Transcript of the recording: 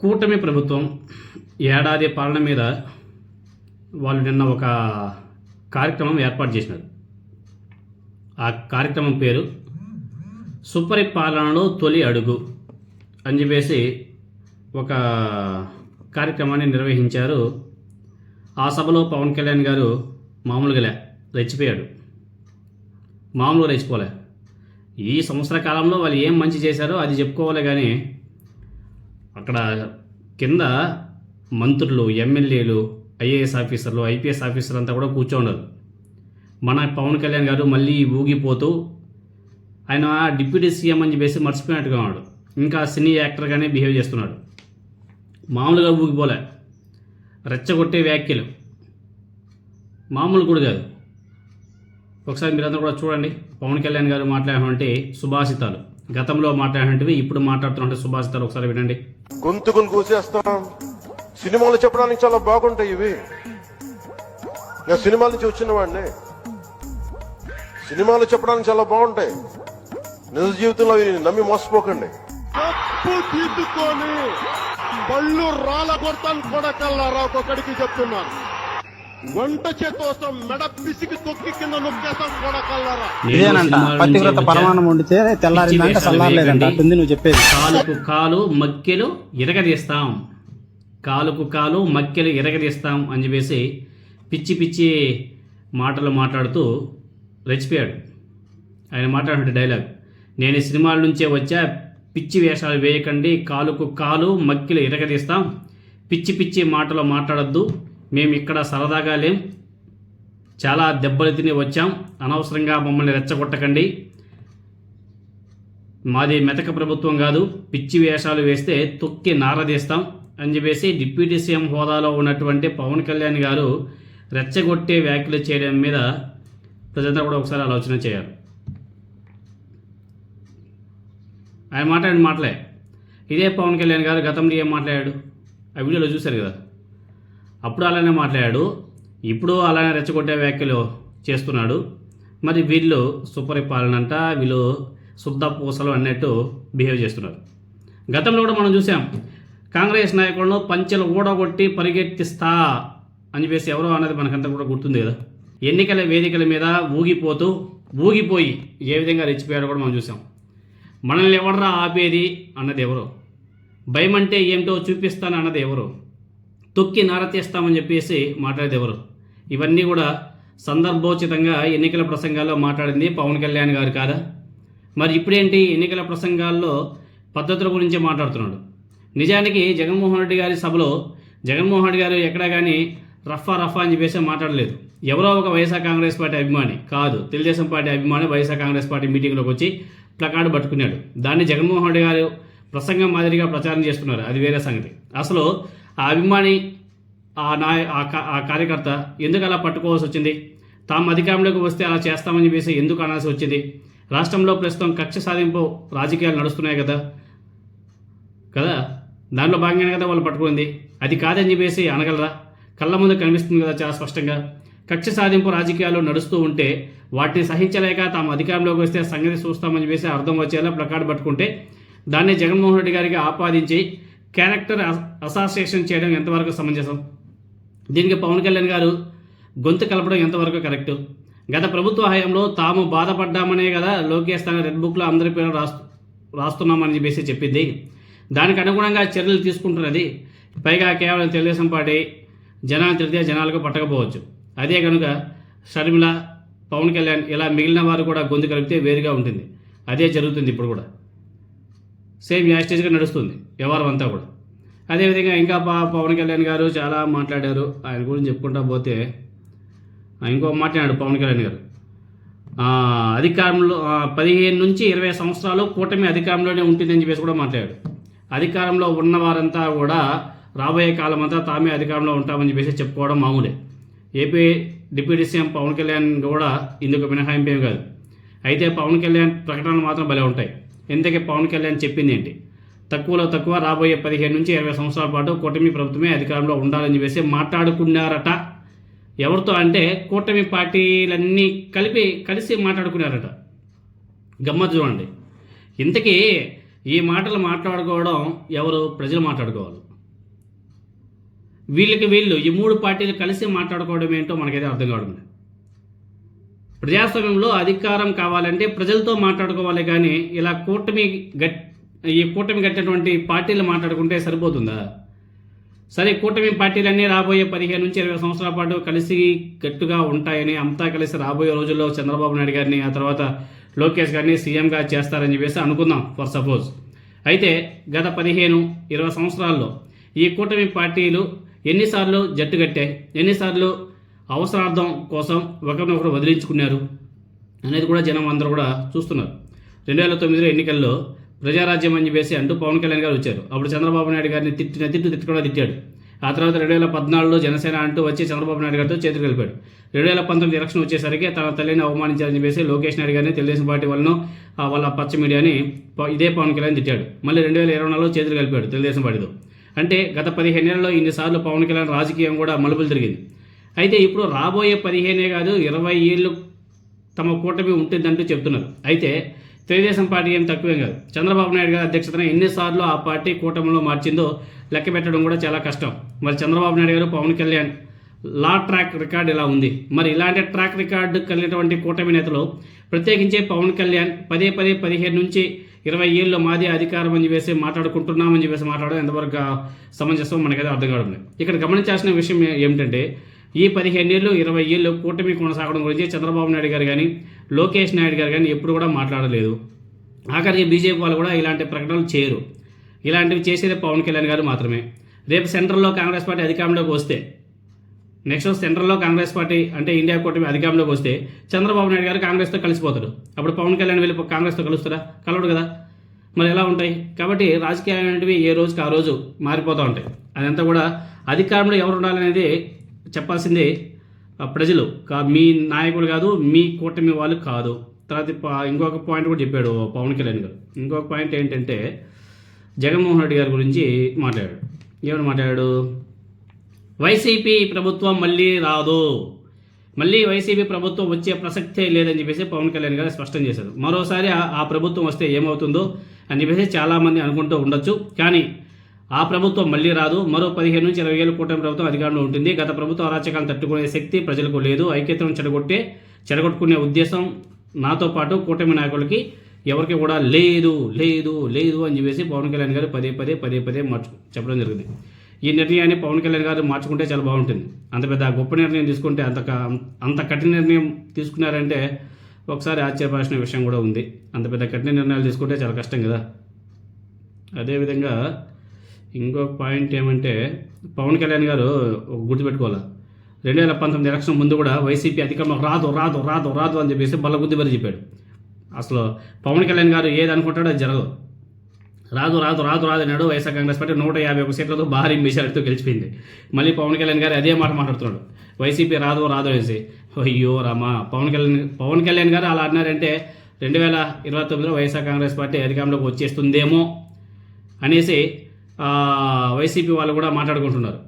కూటమి ప్రభుత్వం ఏడాది పాలన మీద వాళ్ళు నిన్న ఒక కార్యక్రమం ఏర్పాటు చేసినారు. ఆ కార్యక్రమం పేరు సుపరిపాలనలో తొలి అడుగు అని చెప్పేసి ఒక కార్యక్రమాన్ని నిర్వహించారు. ఆ సభలో పవన్ కళ్యాణ్ గారు మామూలుగా రెచ్చిపోయాడు. మామూలుగా రెచ్చిపోలే. ఈ సంవత్సర కాలంలో వాళ్ళు ఏం మంచి చేశారో అది చెప్పుకోవాలి, కానీ అక్కడ కింద మంత్రులు, ఎమ్మెల్యేలు, ఐఏఎస్ ఆఫీసర్లు, ఐపీఎస్ ఆఫీసర్లు అంతా కూడా కూర్చోండరు. మన పవన్ కళ్యాణ్ గారు మళ్ళీ ఊగిపోతూ ఆయన డిప్యూటీ సీఎం అని చెప్పేసి మర్చిపోయినట్టుగా ఉన్నాడు. ఇంకా సినీ యాక్టర్గానే బిహేవ్ చేస్తున్నాడు. మామూలుగా ఊగిపోలే. రెచ్చగొట్టే వ్యాఖ్యలు మామూలు కూడా కాదు. ఒకసారి మీరందరూ కూడా చూడండి. పవన్ కళ్యాణ్ గారు మాట్లాడినటువంటి సుభాషితాలు, గతంలో మాట్లాడినటువంటివి ఇప్పుడు మాట్లాడుతున్నటువంటి సుభాషితాలు ఒకసారి వినండి. గొంతుకులు కూసేస్తాం. సినిమాలు చెప్పడానికి చాలా బాగుంటాయి ఇవి. నేను సినిమాల నుంచి వచ్చిన వాడిని. సినిమాలు చెప్పడానికి చాలా బాగుంటాయి. నిజ జీవితంలో నమ్మి మోసపోకండి. తప్పు తీసుకొని పళ్ళు రాళ్ళ కొడతాను కొడకల్లారా. ఒక్కొక్కడికి చెప్తున్నాను, వంట చేతోసం మెడ పిసికి తొక్కి కింద నొక్కేస్తాం కొడకల్లారా. ఇదేనంట పతివ్రత పరమాణం వండితే తెల్లారిందంట చల్లారలేదంట అంటుంది నువ్వు చెప్పేది. కాలుకు కాలు మక్కెలు ఇరగదీస్తాం, కాలుకు కాలు మక్కెలు ఇరగదీస్తాం అని చెప్పేసి పిచ్చి పిచ్చి మాటలు మాట్లాడుతూ రెచ్చిపోయాడు. ఆయన మాట్లాడిన డైలాగ్, నేను ఈ సినిమాల నుంచే వచ్చా, పిచ్చి వేషాలు వేయకండి, కాలుకు కాలు మక్కిలు ఇరగదీస్తాం, పిచ్చి పిచ్చి మాటలు మాట్లాడద్దు, మేము ఇక్కడ సరదాగా లేం, చాలా దెబ్బలు తిని వచ్చాం, అనవసరంగా మమ్మల్ని రెచ్చగొట్టకండి, మాది మెతక ప్రభుత్వం కాదు, పిచ్చి వేషాలు వేస్తే తొక్కి నారదీస్తాం అని చెప్పేసి డిప్యూటీ సీఎం హోదాలో ఉన్నటువంటి పవన్ కళ్యాణ్ గారు రెచ్చగొట్టే వ్యాఖ్యలు చేయడం మీద ప్రజలంతా కూడా ఒకసారి ఆలోచన చేయాలి. ఆయన మాట్లాడిన మాటలే. ఇదే పవన్ కళ్యాణ్ గారు గతంలో ఏం మాట్లాడాడు ఆ వీడియోలో చూశారు కదా. అప్పుడు అలానే మాట్లాడాడు, ఇప్పుడు అలానే రెచ్చగొట్టే వ్యాఖ్యలు చేస్తున్నాడు. మరి వీళ్ళు సుపరిపాలన అంట, వీళ్ళు శుద్ధ పూసలు అన్నట్టు బిహేవ్ చేస్తున్నారు. గతంలో కూడా మనం చూసాం, కాంగ్రెస్ నాయకులను పంచెలు ఊడగొట్టి పరిగెత్తిస్తా అని చెప్పేసి ఎవరో అన్నది మనకంతా కూడా గుర్తుంది కదా. ఎన్నికల వేదికల మీద ఊగిపోయి ఏ విధంగా రెచ్చిపోయాడో కూడా మనం చూసాం. మనల్ని ఎవడరా ఆపేది అన్నది ఎవరో, భయం అంటే ఏమిటో చూపిస్తాను అన్నది ఎవరో, తొక్కి నారతీస్తామని చెప్పేసి మాట్లాడేది ఎవరు. ఇవన్నీ కూడా సందర్భోచితంగా ఎన్నికల ప్రసంగాల్లో మాట్లాడింది పవన్ కళ్యాణ్ గారు కాదా? మరి ఇప్పుడేంటి ఎన్నికల ప్రసంగాల్లో పద్ధతుల గురించి మాట్లాడుతున్నాడు. నిజానికి జగన్మోహన్ రెడ్డి గారి సభలో జగన్మోహన్ రెడ్డి గారు ఎక్కడా కానీ రఫా అని చెప్పేసి మాట్లాడలేదు. ఎవరో ఒక వైఎస్ఆర్ కాంగ్రెస్ పార్టీ అభిమాని కాదు, తెలుగుదేశం పార్టీ అభిమాని వైఎస్ఆర్ కాంగ్రెస్ పార్టీ మీటింగ్లోకి వచ్చి ప్లకార్డు పట్టుకున్నాడు. దాన్ని జగన్మోహన్ రెడ్డి గారు ప్రసంగం మాదిరిగా ప్రచారం చేస్తున్నారు, అది వేరే సంగతి. అసలు ఆ అభిమాని, ఆ కార్యకర్త ఎందుకు అలా పట్టుకోవాల్సి వచ్చింది? తాము అధికారంలోకి వస్తే అలా చేస్తామని చెప్పేసి ఎందుకు అనాల్సి వచ్చింది? రాష్ట్రంలో ప్రస్తుతం కక్ష సాధింపు రాజకీయాలు నడుస్తున్నాయి కదా, దాంట్లో భాగంగానే కదా వాళ్ళు పట్టుకుంది. అది కాదని చెప్పేసి అనగలరా? కళ్ళ ముందు కనిపిస్తుంది కదా చాలా స్పష్టంగా. కక్ష సాధింపు రాజకీయాలు నడుస్తూ ఉంటే వాటిని సహించలేక తాము అధికారంలోకి వస్తే సంగతి చూస్తామని చెప్పేసి అర్థం వచ్చేలా ప్లకార్డు పట్టుకుంటే దాన్ని జగన్మోహన్ రెడ్డి గారికి ఆపాదించి క్యారెక్టర్ అసాసియేషన్ చేయడం ఎంతవరకు సమంజసం? దీనికి పవన్ కళ్యాణ్ గారు గొంతు కలపడం ఎంతవరకు కరెక్టు? గత ప్రభుత్వ హయాంలో తాము బాధపడ్డామనే కదా లోకేష్ తన రెడ్ బుక్లో అందరి పేరు రాస్తున్నామని చెప్పేసి చెప్పింది. దానికి అనుగుణంగా చర్యలు తీసుకుంటున్నది. పైగా కేవలం తెలుగుదేశం పార్టీ జనాలు తిరిగితే జనాలకు పట్టకపోవచ్చు. అదే కనుక షర్మిల, పవన్ కళ్యాణ్ ఇలా మిగిలిన వారు కూడా గొంతు కలిపితే వేరుగా ఉంటుంది. అదే జరుగుతుంది ఇప్పుడు కూడా. సేమ్ యాస్టేజ్గా నడుస్తుంది వ్యవహారం అంతా కూడా. అదేవిధంగా ఇంకా పవన్ కళ్యాణ్ గారు చాలా మాట్లాడారు. ఆయన గురించి చెప్పుకుంటా పోతే ఇంకో మాట్లాడాడు పవన్ కళ్యాణ్ గారు. అధికారంలో 15 నుంచి 20 సంవత్సరాలు కూటమి అధికారంలోనే ఉంటుందని చెప్పేసి కూడా మాట్లాడాడు. అధికారంలో ఉన్నవారంతా కూడా రాబోయే కాలం అంతా తామే అధికారంలో ఉంటామని చెప్పేసి చెప్పుకోవడం మామూలే. AP deputy CM Pawan Kalyan కూడా ఇందుకు మినహాయింపు ఏం కాదు. అయితే పవన్ కళ్యాణ్ ప్రకటనలు మాత్రం భలే ఉంటాయి. ఎందుకే పవన్ కళ్యాణ్ చెప్పింది ఏంటి? తక్కువలో తక్కువ రాబోయే 15 నుంచి 20 సంవత్సరాల పాటు కూటమి ప్రభుత్వమే అధికారంలో ఉండాలని చెప్పేసి మాట్లాడుకున్నారట. ఎవరితో అంటే కూటమి పార్టీలన్నీ కలిసి మాట్లాడుకున్నారట. గమ్మత్తు చూడండి. ఇంతకీ ఈ మాటలు మాట్లాడుకోవడం ఎవరు? ప్రజలు మాట్లాడుకోవాలి. వీళ్ళు ఈ 3 పార్టీలు కలిసి మాట్లాడుకోవడం ఏంటో మనకైతే అర్థం కావడం లేదు. ప్రజాస్వామ్యంలో అధికారం కావాలంటే ప్రజలతో మాట్లాడుకోవాలి, కానీ ఇలా ఈ కూటమి కట్టినటువంటి పార్టీలు మాట్లాడుకుంటే సరిపోతుందా? సరే, కూటమి పార్టీలన్నీ రాబోయే 15 నుంచి 20 సంవత్సరాల పాటు కలిసి గట్టుగా ఉంటాయని, అంతా కలిసి రాబోయే రోజుల్లో చంద్రబాబు నాయుడు గారిని, ఆ తర్వాత లోకేష్ గారిని సీఎంగా చేస్తారని చెప్పేసి అనుకుందాం ఫర్ సపోజ్. అయితే గత 15-20 సంవత్సరాల్లో ఈ కూటమి పార్టీలు ఎన్నిసార్లు జట్టు కట్టాయి, ఎన్నిసార్లు అవసరార్థం కోసం ఒకరినొకరు వదిలించుకున్నారు అనేది కూడా జనం అందరూ కూడా చూస్తున్నారు. 2009 ఎన్నికల్లో ప్రజారాజ్యం అని చెప్పేసి అంటూ పవన్ కళ్యాణ్ గారు వచ్చారు. అప్పుడు చంద్రబాబు నాయుడు గారిని తిట్టుకుండా తిట్టాడు. ఆ తర్వాత 2014లో జనసేన అంటూ వచ్చి చంద్రబాబు నాయుడు గారితో చేతులు కలిపాడు. 2019 ఎలక్షన్ వచ్చేసరికి తన తల్లిని అవమానించారని చెప్పేసి లోకేష్ నాయుడు గారిని తెలుగుదేశం పార్టీ వాళ్ళ పచ్చ మీడియాని ఇదే పవన్ కళ్యాణ్ తిట్టాడు. మళ్ళీ 2024లో చేతులు కలిపాడు తెలుగుదేశం పార్టీతో. అంటే గత 15 ఏళ్లలో ఇన్నిసార్లు పవన్ కళ్యాణ్ రాజకీయం కూడా మలుపులు తిరిగింది. అయితే ఇప్పుడు రాబోయే 15 కాదు 20 ఏళ్ళు తమ కూటమి ఉంటుందంటూ చెప్తున్నారు. అయితే తెలుగుదేశం పార్టీ ఏం తక్కువేం కాదు. చంద్రబాబు నాయుడు గారి అధ్యక్షతన ఎన్నిసార్లు ఆ పార్టీ కూటమిలో మార్చిందో లెక్క పెట్టడం కూడా చాలా కష్టం. మరి చంద్రబాబు నాయుడు గారు, పవన్ కళ్యాణ్ ట్రాక్ రికార్డు ఇలా ఉంది. మరి ఇలాంటి ట్రాక్ రికార్డు కలిగినటువంటి కూటమి నేతలు, ప్రత్యేకించి పవన్ కళ్యాణ్ పదే 15 నుంచి 20 ఏళ్ళు మాదే అధికారం అని చెప్పేసి మాట్లాడుకుంటున్నామని చెప్పేసి మాట్లాడడం ఎంతవరకు సమంజసం మనకైతే అర్థం కావడం లేదు. ఇక్కడ గమనించాల్సిన విషయం ఏమిటంటే, ఈ 15 ఏళ్ళు 20 ఏళ్ళు కూటమి కొనసాగడం గురించి చంద్రబాబు నాయుడు గారు కానీ, లోకేష్ నాయుడు గారు కానీ ఎప్పుడు కూడా మాట్లాడలేదు. ఆఖరికి బీజేపీ వాళ్ళు కూడా ఇలాంటి ప్రకటనలు చేయరు. ఇలాంటివి చేసేది పవన్ కళ్యాణ్ గారు మాత్రమే. రేపు సెంట్రల్లో కాంగ్రెస్ పార్టీ అధికారంలోకి వస్తే, నెక్స్ట్ సెంట్రల్లో కాంగ్రెస్ పార్టీ అంటే ఇండియా కూటమి అధికారంలోకి వస్తే చంద్రబాబు నాయుడు గారు కాంగ్రెస్తో కలిసిపోతాడు. అప్పుడు పవన్ కళ్యాణ్ వెళ్ళి కాంగ్రెస్తో కలుస్తారా? కలవడు కదా. మరి ఎలా ఉంటాయి? కాబట్టి రాజకీయాలు అనేవి ఏ రోజుకి ఆ రోజు మారిపోతూ ఉంటాయి. అదంతా కూడా అధికారంలో ఎవరు ఉండాలనేది చెప్పాల్సిందే ప్రజలు, మీ నాయకులు కాదు, మీ కూటమి వాళ్ళు కాదు. తర్వాత ఇంకొక పాయింట్ కూడా చెప్పాడు పవన్ కళ్యాణ్ గారు. ఇంకొక పాయింట్ ఏంటంటే, జగన్మోహన్ రెడ్డి గారి గురించి మాట్లాడాడు. ఏమని మాట్లాడాడు? వైసీపీ ప్రభుత్వం మళ్ళీ రాదు, మళ్ళీ వైసీపీ ప్రభుత్వం వచ్చే ప్రసక్తే లేదని చెప్పేసి పవన్ కళ్యాణ్ గారు స్పష్టం చేశారు. మరోసారి ఆ ప్రభుత్వం వస్తే ఏమవుతుందో అని చెప్పేసి చాలామంది అనుకుంటూ ఉండొచ్చు. కానీ ఆ ప్రభుత్వం మళ్ళీ రాదు. మరో 15 నుంచి 20 ఏళ్ళు కూటమి ప్రభుత్వం అధికారంలో ఉంటుంది. గత ప్రభుత్వం అరాచకాలను తట్టుకునే శక్తి ప్రజలకు లేదు. ఐక్యతను చెడగొట్టుకునే ఉద్దేశం నాతో పాటు కూటమి నాయకులకి ఎవరికి కూడా లేదు లేదు లేదు అని చెప్పేసి పవన్ కళ్యాణ్ గారు పదే చెప్పడం జరిగింది. ఈ నిర్ణయాన్ని పవన్ కళ్యాణ్ గారు మార్చుకుంటే చాలా బాగుంటుంది. అంత పెద్ద గొప్ప నిర్ణయం తీసుకుంటే, అంత కఠిన నిర్ణయం తీసుకున్నారంటే ఒకసారి ఆశ్చర్యపడాల్సిన విషయం కూడా ఉంది. అంత పెద్ద కఠిన నిర్ణయాలు తీసుకుంటే చాలా కష్టం కదా. అదేవిధంగా ఇంకొక పాయింట్ ఏమంటే, పవన్ కళ్యాణ్ గారు గుర్తుపెట్టుకోవాలి, 2019 ఎలక్షన్ ముందు కూడా వైసీపీ అధికారంలో రాదు అని చెప్పేసి బల్లగుద్ది బరి చెప్పాడు. అసలు పవన్ కళ్యాణ్ గారు ఏది అనుకుంటాడో అది జరగదు. రాదు అన్నాడు. వైఎస్ఆర్ కాంగ్రెస్ పార్టీ 151 సీట్లతో భారీ మెజారిటీతో గెలిచిపోయింది. మళ్ళీ పవన్ కళ్యాణ్ గారు అదే మాట మాట్లాడుతున్నాడు, వైసీపీ రాదు అనేసి. అయ్యో రామా, పవన్ కళ్యాణ్ గారు అలా అన్నారంటే 2029లో వైఎస్ఆర్ కాంగ్రెస్ పార్టీ అధికారంలోకి వచ్చేస్తుందేమో అనేసి వైసీపీ వాళ్ళు కూడా మాట్లాడుకుంటున్నారు.